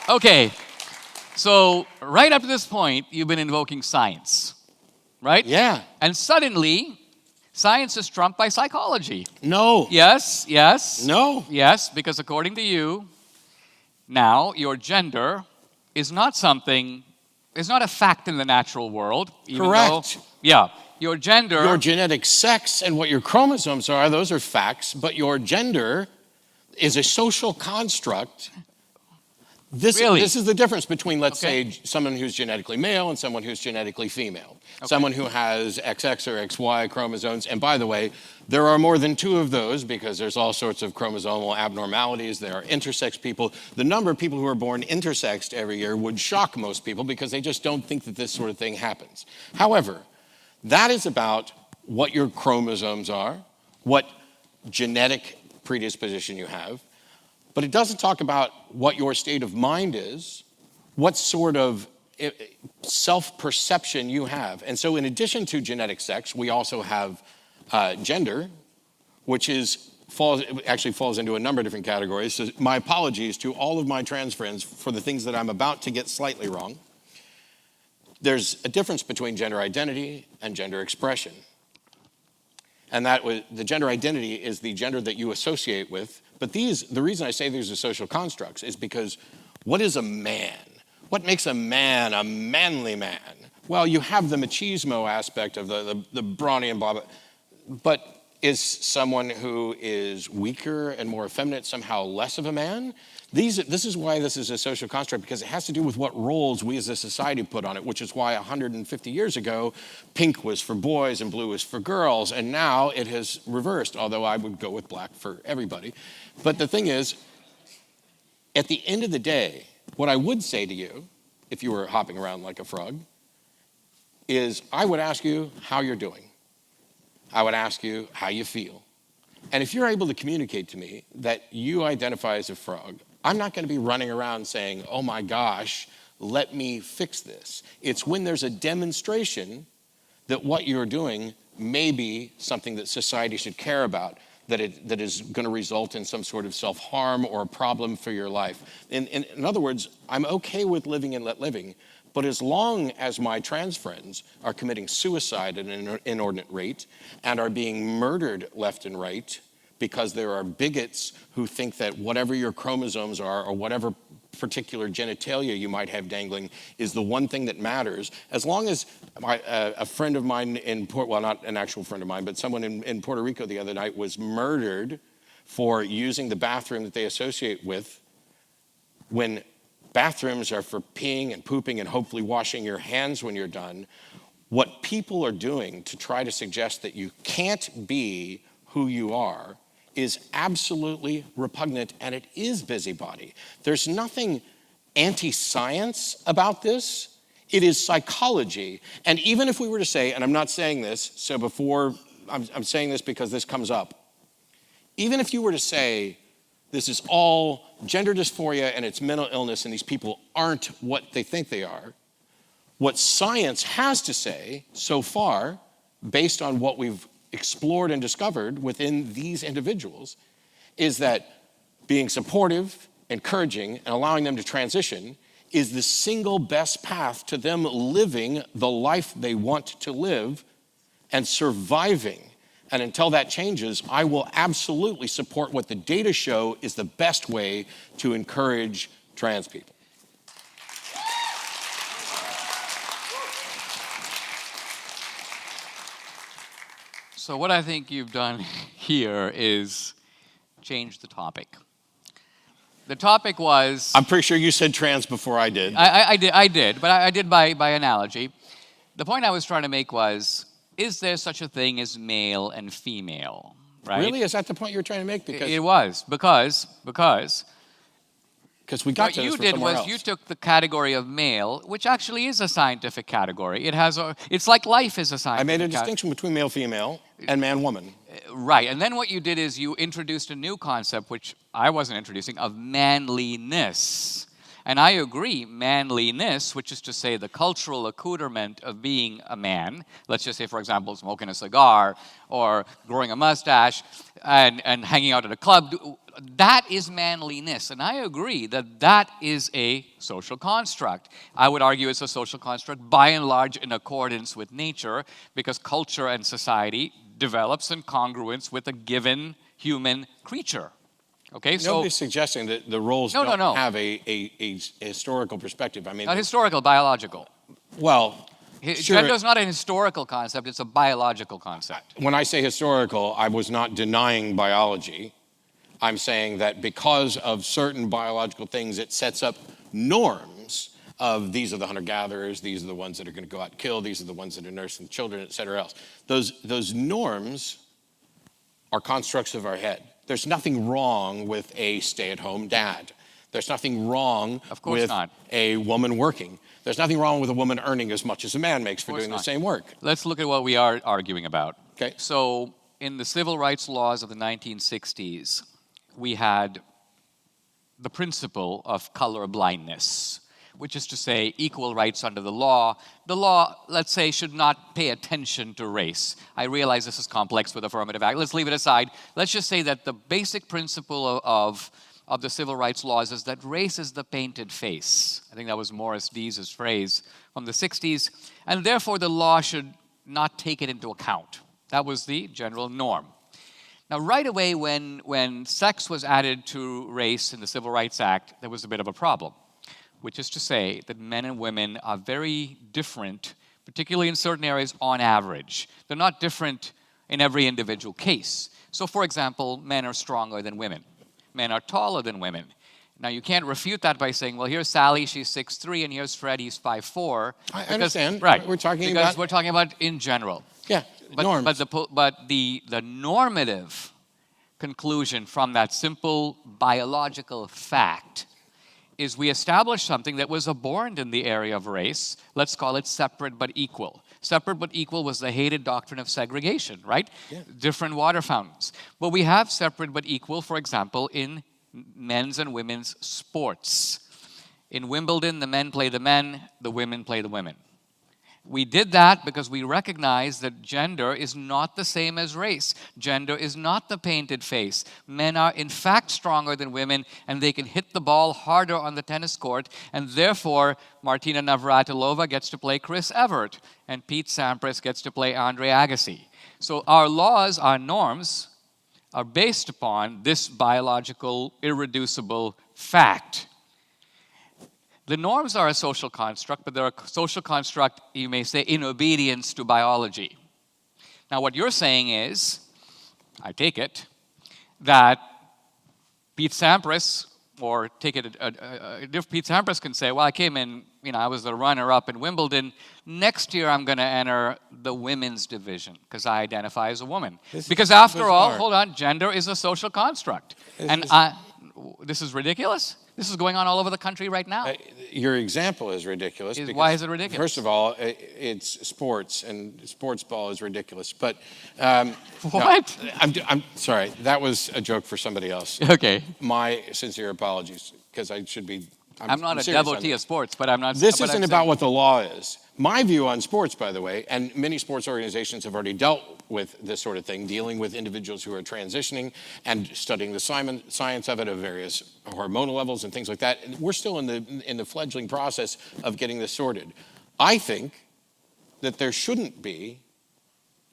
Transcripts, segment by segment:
Okay, so right up to this point, you've been invoking science, right? Yeah. And suddenly, science is trumped by psychology. No. Yes, yes. No. Yes, because according to you, now your gender is not something, is not a fact in the natural world. Even Correct. Though, yeah, your gender. Your genetic sex and what your chromosomes are, those are facts, but your gender is a social construct. This is the difference between, let's say, someone who's genetically male and someone who's genetically female. Okay. Someone who has XX or XY chromosomes. And by the way, there are more than 2 of those because there's all sorts of chromosomal abnormalities. There are intersex people. The number of people who are born intersexed every year would shock most people because they just don't think that this sort of thing happens. However, that is about what your chromosomes are, what genetic predisposition you have. But it doesn't talk about what your state of mind is, what sort of self-perception you have. And so in addition to genetic sex, we also have gender, which actually falls into a number of different categories. So my apologies to all of my trans friends for the things that I'm about to get slightly wrong. There's a difference between gender identity and gender expression. And the gender identity is the gender that you associate with. But the reason I say these are social constructs is because what is a man? What makes a man a manly man? Well, you have the machismo aspect of the brawny and blah, blah. But is someone who is weaker and more effeminate somehow less of a man? This is why this is a social construct, because it has to do with what roles we as a society put on it, which is why 150 years ago, pink was for boys and blue was for girls, and now it has reversed, although I would go with black for everybody. But the thing is, at the end of the day, what I would say to you, if you were hopping around like a frog, is I would ask you how you're doing. I would ask you how you feel. And if you're able to communicate to me that you identify as a frog, I'm not going to be running around saying, oh my gosh, let me fix this. It's when there's a demonstration that what you're doing may be something that society should care about, that is going to result in some sort of self-harm or a problem for your life. In other words, I'm okay with living and let living, but as long as my trans friends are committing suicide at an inordinate rate and are being murdered left and right because there are bigots who think that whatever your chromosomes are or whatever particular genitalia you might have dangling is the one thing that matters, as long as a friend of mine well, not an actual friend of mine, but someone in Puerto Rico the other night was murdered for using the bathroom that they associate with, when bathrooms are for peeing and pooping and hopefully washing your hands when you're done. What people are doing to try to suggest that you can't be who you are is absolutely repugnant, and it is busybody. There's nothing anti-science about this. It is psychology. And even if we were to say, and I'm not saying this, so I'm saying this because this comes up. Even if you were to say, this is all gender dysphoria and it's mental illness and these people aren't what they think they are, what science has to say so far, based on what we've explored and discovered within these individuals, is that being supportive, encouraging, and allowing them to transition is the single best path to them living the life they want to live and surviving. And until that changes, I will absolutely support what the data show is the best way to encourage trans people. So what I think you've done here is change the topic. The topic was... I'm pretty sure you said trans before I did. I did, but I did by analogy. The point I was trying to make was, is there such a thing as male and female, right? Really? Is that the point you were trying to make? Because it was, because we got to this from somewhere else. What you did was you took the category of male, which actually is a scientific category. It's like life is a scientific category. I made a distinction between male, female, and man, woman. Right, and then what you did is you introduced a new concept, which I wasn't introducing, of manliness. And I agree, manliness, which is to say the cultural accoutrement of being a man, let's just say, for example, smoking a cigar or growing a mustache and hanging out at a club, that is manliness. And I agree that that is a social construct. I would argue it's a social construct by and large in accordance with nature, because culture and society develops in congruence with a given human creature. Okay, so nobody's suggesting that the roles don't have a historical perspective. I mean, not historical, biological. Well, sure. Gender is not an historical concept; it's a biological concept. When I say historical, I was not denying biology. I'm saying that because of certain biological things, it sets up norms of these are the hunter-gatherers, these are the ones that are going to go out and kill, these are the ones that are nursing children, et cetera else. Those norms are constructs of our head. There's nothing wrong with a stay-at-home dad. There's nothing wrong with a woman working. There's nothing wrong with a woman earning as much as a man makes for doing the same work. Let's look at what we are arguing about. Okay. So in the civil rights laws of the 1960s, we had the principle of color blindness, which is to say equal rights under the law. The law, let's say, should not pay attention to race. I realize this is complex with affirmative action. Let's leave it aside. Let's just say that the basic principle of the civil rights laws is that race is the painted face. I think that was Morris Dees' phrase from the 60s. And therefore, the law should not take it into account. That was the general norm. Now, right away, when sex was added to race in the Civil Rights Act, there was a bit of a problem, which is to say that men and women are very different, particularly in certain areas on average. They're not different in every individual case. So, for example, men are stronger than women. Men are taller than women. Now, you can't refute that by saying, well, here's Sally, she's 6'3", and here's Fred, he's 5'4". I understand. Right. We're talking about in general. Yeah, norms. But the normative conclusion from that simple biological fact is we established something that was abhorrent in the area of race. Let's call it separate but equal. Separate but equal was the hated doctrine of segregation, right? Yeah. Different water fountains. But we have separate but equal, for example, in men's and women's sports. In Wimbledon, the men play the men, the women play the women. We did that because we recognize that gender is not the same as race. Gender is not the painted face. Men are in fact stronger than women, and they can hit the ball harder on the tennis court, and therefore Martina Navratilova gets to play Chris Evert, and Pete Sampras gets to play Andre Agassi. So our laws, our norms, are based upon this biological, irreducible fact. The norms are a social construct, but they're a social construct, you may say, in obedience to biology. Now, what you're saying is, I take it, that Pete Sampras, or take it, Pete Sampras can say, well, I came in, I was the runner-up in Wimbledon. Next year, I'm going to enter the women's division because I identify as a woman. Because after all, hold on, gender is a social construct. This is ridiculous? This is going on all over the country right now. Your example is ridiculous. Why is it ridiculous? First of all, it's sports, and sports ball is ridiculous. But what? No, I'm sorry. That was a joke for somebody else. Okay. My sincere apologies, because I should be. I'm not a devotee of sports, but I'm not. This isn't about what the law is. My view on sports, by the way, and many sports organizations have already dealt with this sort of thing, dealing with individuals who are transitioning and studying the science of it, of various hormonal levels and things like that. And we're still in the fledgling process of getting this sorted. I think that there shouldn't be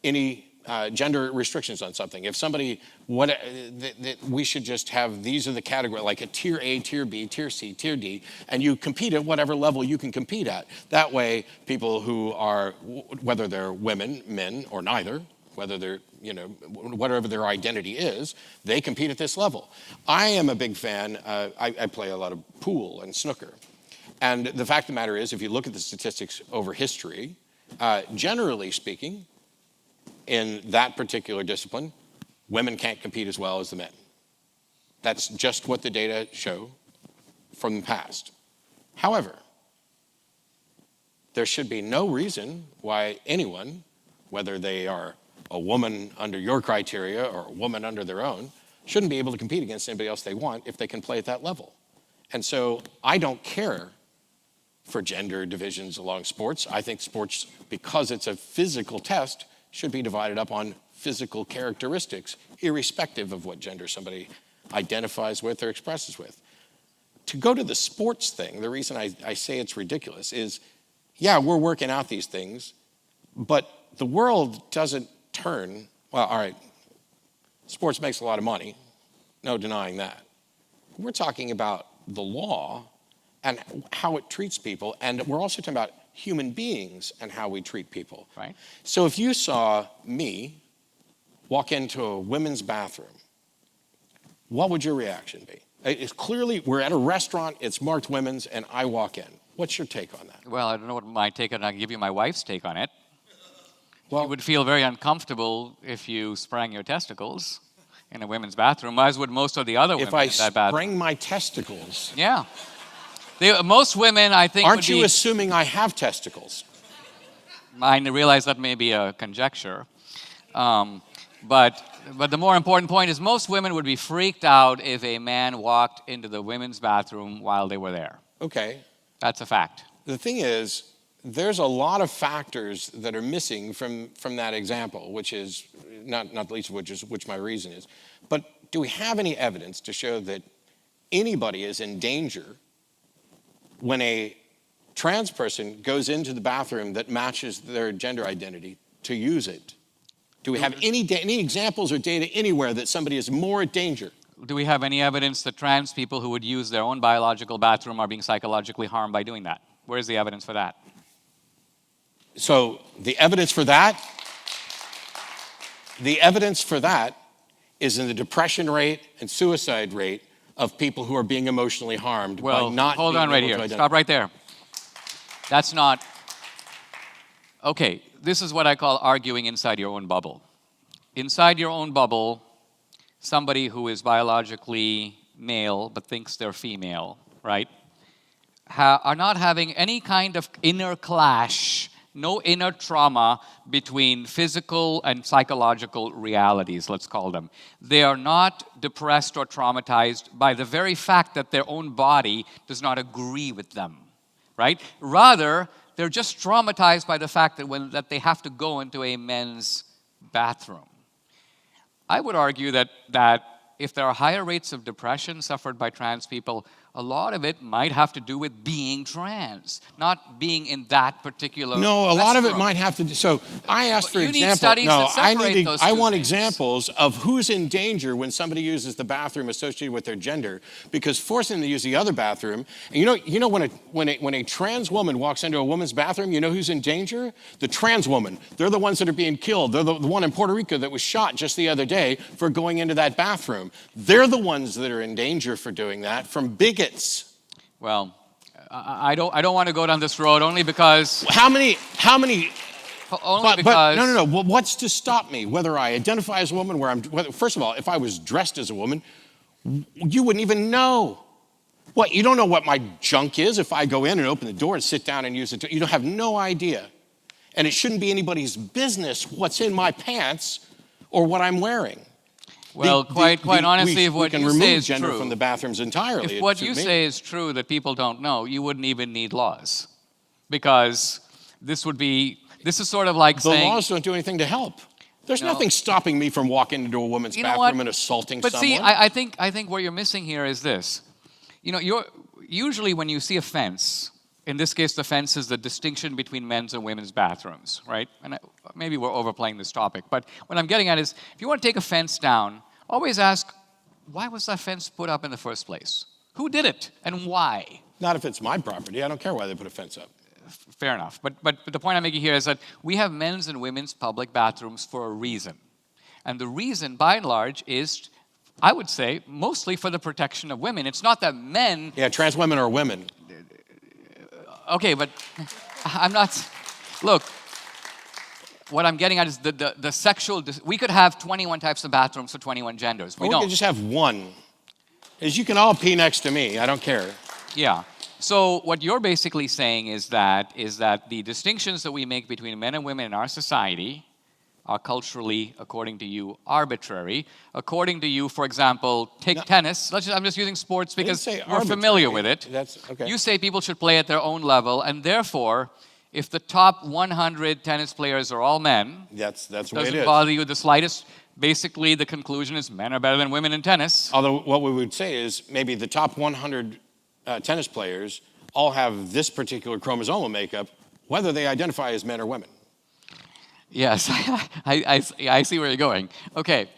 any gender restrictions on something. If somebody, we should just have, these are the categories, like a tier A, tier B, tier C, tier D, and you compete at whatever level you can compete at. That way, people who are, whether they're women, men, or neither, whether they're, whatever their identity is, they compete at this level. I am a big fan, I play a lot of pool and snooker. And the fact of the matter is, if you look at the statistics over history, generally speaking, in that particular discipline, women can't compete as well as the men. That's just what the data show from the past. However, there should be no reason why anyone, whether they are a woman under your criteria or a woman under their own, shouldn't be able to compete against anybody else they want if they can play at that level. And so I don't care for gender divisions along sports. I think sports, because it's a physical test, should be divided up on physical characteristics, irrespective of what gender somebody identifies with or expresses with. To go to the sports thing, the reason I say it's ridiculous is, yeah, we're working out these things, but the world doesn't turn, well, all right, sports makes a lot of money, no denying that. We're talking about the law and how it treats people, and we're also talking about human beings and how we treat people. Right. So if you saw me walk into a women's bathroom, what would your reaction be? It's clearly, we're at a restaurant, it's marked women's, and I walk in. What's your take on that? Well, I don't know what my take on it. I can give you my wife's take on it. Well, You would feel very uncomfortable if you sprang your testicles in a women's bathroom, as would most of the other women if I in that bathroom. sprang my testicles, Yeah. Most women, I think, aren't would you be... assuming I have testicles? I realize that may be a conjecture. But the more important point is most women would be freaked out if a man walked into the women's bathroom while they were there. Okay. That's a fact. The thing is, there's a lot of factors that are missing from that example, which is, not the least of which my reason is. But do we have any evidence to show that anybody is in danger when a trans person goes into the bathroom that matches their gender identity to use it? Do we have any examples or data anywhere that somebody is more at danger? Do we have any evidence that trans people who would use their own biological bathroom are being psychologically harmed by doing that? Where's the evidence for that? So the evidence for that is in the depression rate and suicide rate of people who are being emotionally harmed by not hold being on right able to here. identify. Stop right there. That's not... Okay, this is what I call arguing inside your own bubble. Inside your own bubble, somebody who is biologically male but thinks they're female, right, are not having any kind of inner clash, no inner trauma between physical and psychological realities, let's call them. They are not depressed or traumatized by the very fact that their own body does not agree with them, right? Rather, they're just traumatized by the fact that they have to go into a men's bathroom. I would argue that if there are higher rates of depression suffered by trans people, a lot of it might have to do with being trans, not being in that particular No, a lot of it restroom. might have to do. So I asked for You need example. studies No, that separate those I two want things. examples of who's in danger when somebody uses the bathroom associated with their gender, because forcing them to use the other bathroom. And you know when a trans woman walks into a woman's bathroom, you know who's in danger? The trans woman. They're the ones that are being killed. They're the one in Puerto Rico that was shot just the other day for going into that bathroom. They're the ones that are in danger for doing that from bigots. Well, I don't want to go down this road only because... How many? Only because... No. Well, what's to stop me? Whether I identify as a woman, first of all, if I was dressed as a woman, you wouldn't even know. What, you don't know what my junk is if I go in and open the door and sit down and use it? You don't have no idea. And it shouldn't be anybody's business what's in my pants or what I'm wearing. Well, quite honestly, if what you say is true, we can remove gender from the bathrooms entirely. If what you say is true that people don't know, you wouldn't even need laws, because this is sort of like saying... The laws don't do anything to help. There's nothing stopping me from walking into a woman's bathroom and assaulting someone. But see, I think what you're missing here is this. Usually when you see a fence, in this case the fence is the distinction between men's and women's bathrooms, right? And maybe we're overplaying this topic, but what I'm getting at is, if you want to take a fence down, always ask, why was that fence put up in the first place? Who did it and why? Not if it's my property. I don't care why they put a fence up. Fair enough. But the point I'm making here is that we have men's and women's public bathrooms for a reason. And the reason, by and large, is, I would say, mostly for the protection of women. It's not that men... Yeah, trans women are women. Okay, but I'm not... Look, what I'm getting at is the sexual... We could have 21 types of bathrooms for 21 genders. We don't. could just have one. As you can all pee next to me. I don't care. Yeah. So what you're basically saying is that the distinctions that we make between men and women in our society are culturally, according to you, arbitrary. According to you, for example, take tennis. I'm just using sports because we're familiar with it. That's okay. You say people should play at their own level, and therefore, if the top 100 tennis players are all men, that's the way it is. Doesn't bother you the slightest. Basically, the conclusion is men are better than women in tennis. Although what we would say is maybe the top 100 tennis players all have this particular chromosomal makeup, whether they identify as men or women. Yes, I see where you're going. Okay.